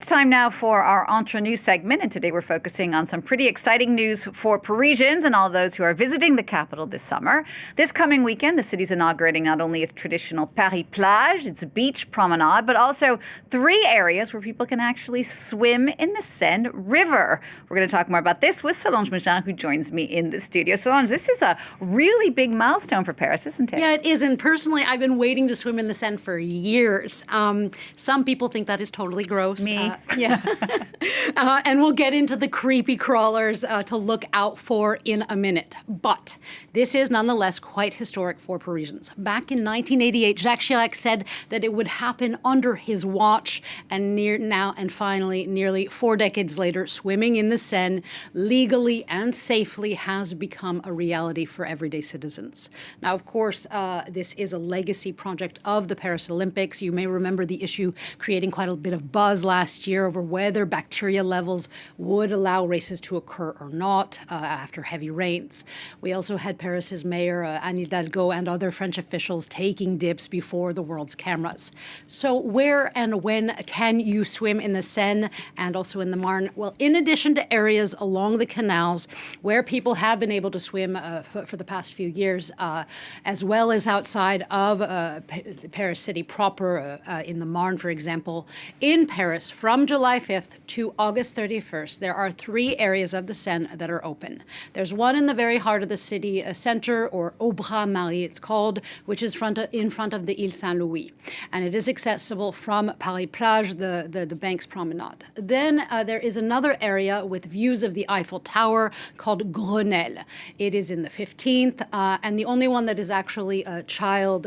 time now for our Entre Nous segment, and today we're focusing on some pretty exciting news for Parisians and all those who are visiting the capital this summer. This coming weekend, the city's inaugurating not only its traditional Paris Plage, its beach promenade, but also 3 areas where people can actually swim in the Seine River. We're going to talk more about this with Solange Magin, who joins me in the studio. Solange, this is a really big milestone for Paris, isn't it? Yeah, it is. And personally, I've been waiting to swim in the Seine for years. Some people think that is totally gross. Me. Yeah. And we'll get into the creepy crawlers to look out for in a minute. But this is nonetheless quite historic for Parisians. Back in 1988, Jacques Chirac said that it would happen under his watch. And finally, nearly 4 decades later, swimming in the Seine legally and safely has become a reality for everyday citizens. Now, of course, this is a legacy project of the Paris Olympics. You may remember the issue creating quite a bit of buzz last year over whether bacteria levels would allow races to occur or not after heavy rains. We also had Paris's mayor, Anne Hidalgo, and other French officials taking dips before the world's cameras. So where and when can you swim in the Seine and also in the Marne? Well, in addition to areas along the canals where people have been able to swim for the past few years, as well as outside of Paris city proper, in the Marne, for example, in Paris, from July 5th to August 31st, there are 3 areas of the Seine that are open. There's one in the very heart of the city center, or Au Bras Marie it's called, which is in front of the Ile Saint-Louis. And it is accessible from Paris Plage, the Banks Promenade. Then there is another area with views of the Eiffel Tower called Grenelle. It is in the 15th, and the only one that is actually child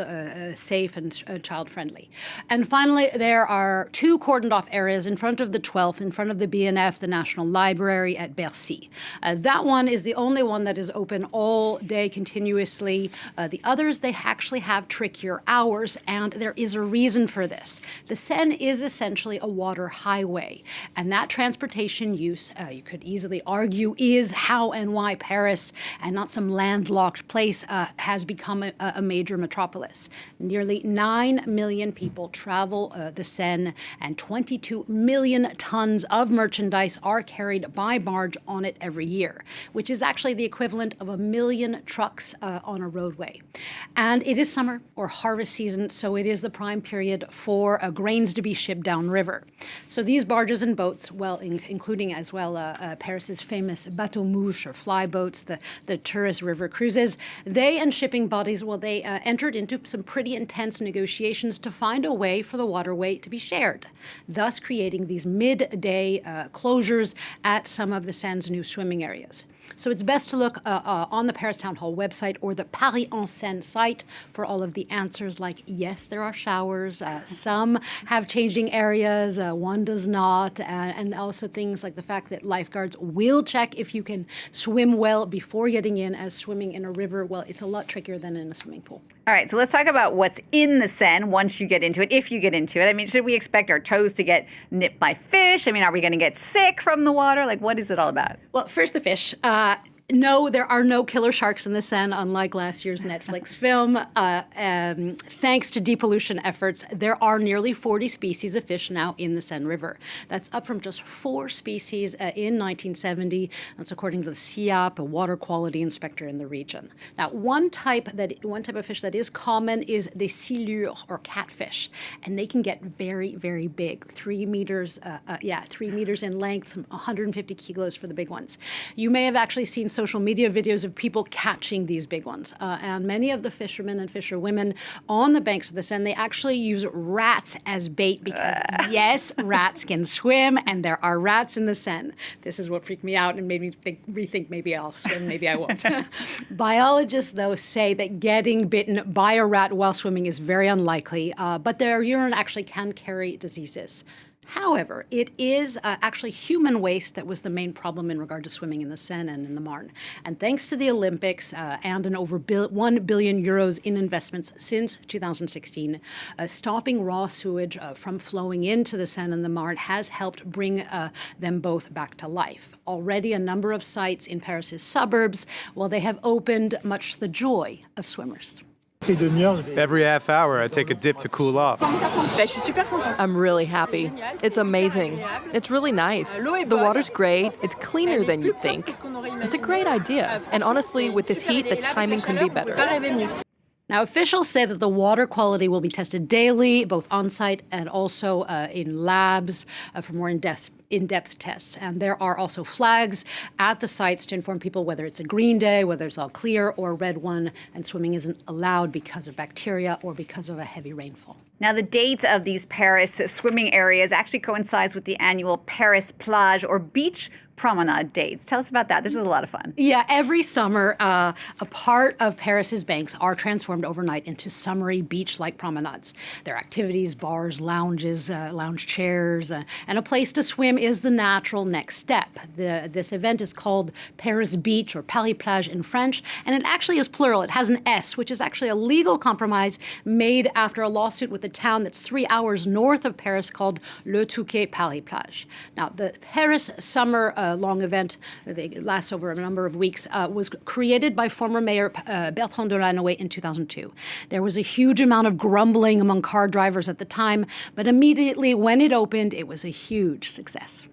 safe and child friendly. And finally, there are 2 cordoned off areas in front of the 12th, in front of the BNF, the National Library at Bercy. That one is the only one that is open all day continuously. The others, they actually have trickier hours, and there is a reason for this. The Seine is essentially a water highway, and that transportation use, you could easily argue, is how and why Paris, and not some landlocked place, has become a major metropolis. Nearly 9 million people travel the Seine, and 22 million tons of merchandise are carried by barge on it every year, which is actually the equivalent of 1 million trucks on a roadway. And it is summer or harvest season, so it is the prime period for grains to be shipped downriver. So these barges and boats, well, including as well Paris's famous bateau mouche or fly boats, the tourist river cruises, they and shipping bodies, well, they entered into some pretty intense negotiations to find a way for the waterway to be shared, thus creating these midday closures at some of the Seine's new swimming areas. So it's best to look on the Paris Town Hall website or the Paris en Seine site for all of the answers, like, yes, there are showers, some have changing areas, one does not, and also things like the fact that lifeguards will check if you can swim well before getting in, as swimming in a river, well, it's a lot trickier than in a swimming pool. All right, so let's talk about what's in the Seine once you get into it, if you get into it. I mean, should we expect our toes to get nipped by fish? I mean, are we going to get sick from the water? Like, what is it all about? Well, first the fish. No, there are no killer sharks in the Seine, unlike last year's Netflix film. Thanks to depollution efforts, there are nearly 40 species of fish now in the Seine River. That's up from just 4 species in 1970. That's according to the SIAP, a water quality inspector in the region. Now, one type of fish that is common is the silure, or catfish, and they can get very, very big, 3 meters, 3 meters in length, 150 kilos for the big ones. You may have actually seen social media videos of people catching these big ones. And many of the fishermen and fisherwomen on the banks of the Seine, they actually use rats as bait because, yes, rats can swim, and there are rats in the Seine. This is what freaked me out and made me rethink maybe I'll swim, maybe I won't. Biologists, though, say that getting bitten by a rat while swimming is very unlikely, but their urine actually can carry diseases. However, it is actually human waste that was the main problem in regard to swimming in the Seine and in the Marne. And thanks to the Olympics and an over 1 billion euros in investments since 2016, stopping raw sewage from flowing into the Seine and the Marne has helped bring them both back to life. Already a number of sites in Paris's suburbs, well, they have opened, much to the joy of swimmers. Every half hour, I take a dip to cool off. I'm really happy. It's amazing. It's really nice. The water's great. It's cleaner than you'd think. It's a great idea. And honestly, with this heat, the timing couldn't be better. Now, officials say that the water quality will be tested daily, both on-site and also in labs for more in-depth tests. And there are also flags at the sites to inform people whether it's a green day, whether it's all clear, or a red one, and swimming isn't allowed because of bacteria or because of a heavy rainfall. Now, the dates of these Paris swimming areas actually coincides with the annual Paris plage or beach promenade dates. Tell us about that. This is a lot of fun. Yeah, every summer, a part of Paris's banks are transformed overnight into summery beach-like promenades. There are activities, bars, lounges, lounge chairs, and a place to swim is the natural next step. This event is called Paris Beach or Paris Plage in French, and it actually is plural. It has an S, which is actually a legal compromise made after a lawsuit with a town that's 3 hours north of Paris called Le Touquet Paris Plage. Now, the Paris summer long event, that lasts over a number of weeks, was created by former Mayor Bertrand Delanoë in 2002. There was a huge amount of grumbling among car drivers at the time, but immediately when it opened, it was a huge success.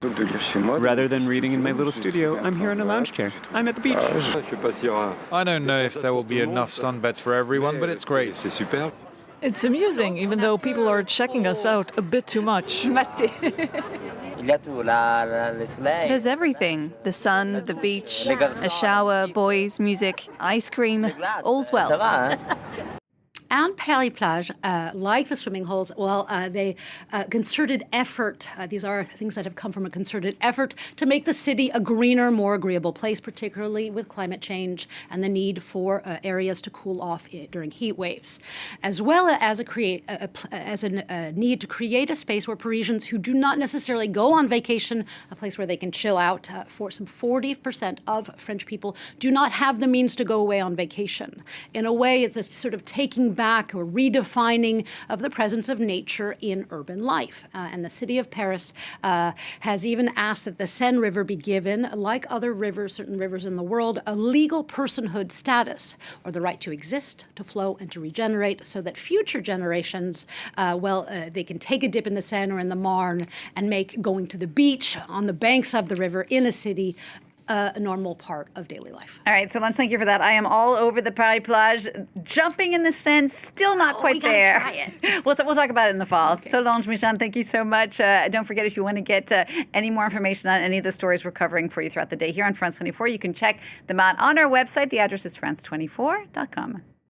Rather than reading in my little studio, I'm here in a lounge chair. I'm at the beach. I don't know if there will be enough sunbeds for everyone, but it's great. It's amusing, even though people are checking us out a bit too much. There's everything. The sun, the beach, a shower, boys, music, ice cream. All's well. And Paris Plage, like the swimming holes, they concerted effort. These are things that have come from a concerted effort to make the city a greener, more agreeable place, particularly with climate change and the need for areas to cool off during heat waves, as well as a need to create a space where Parisians who do not necessarily go on vacation, a place where they can chill out. For some 40% of French people do not have the means to go away on vacation. In a way, it's a sort of taking back or redefining of the presence of nature in urban life. And the city of Paris has even asked that the Seine River be given, like other rivers, certain rivers in the world, a legal personhood status, or the right to exist, to flow, and to regenerate, so that future generations, they can take a dip in the Seine or in the Marne and make going to the beach on the banks of the river in a city a normal part of daily life. All right, so Lunch, thank you for that. I am all over the Paris Plage. Jumping in the Seine, still not quite there. Try it. We'll talk about it in the fall. Okay. Solange Michan, thank you so much. Don't forget, if you want to get any more information on any of the stories we're covering for you throughout the day here on France 24, you can check them out on our website. The address is france24.com.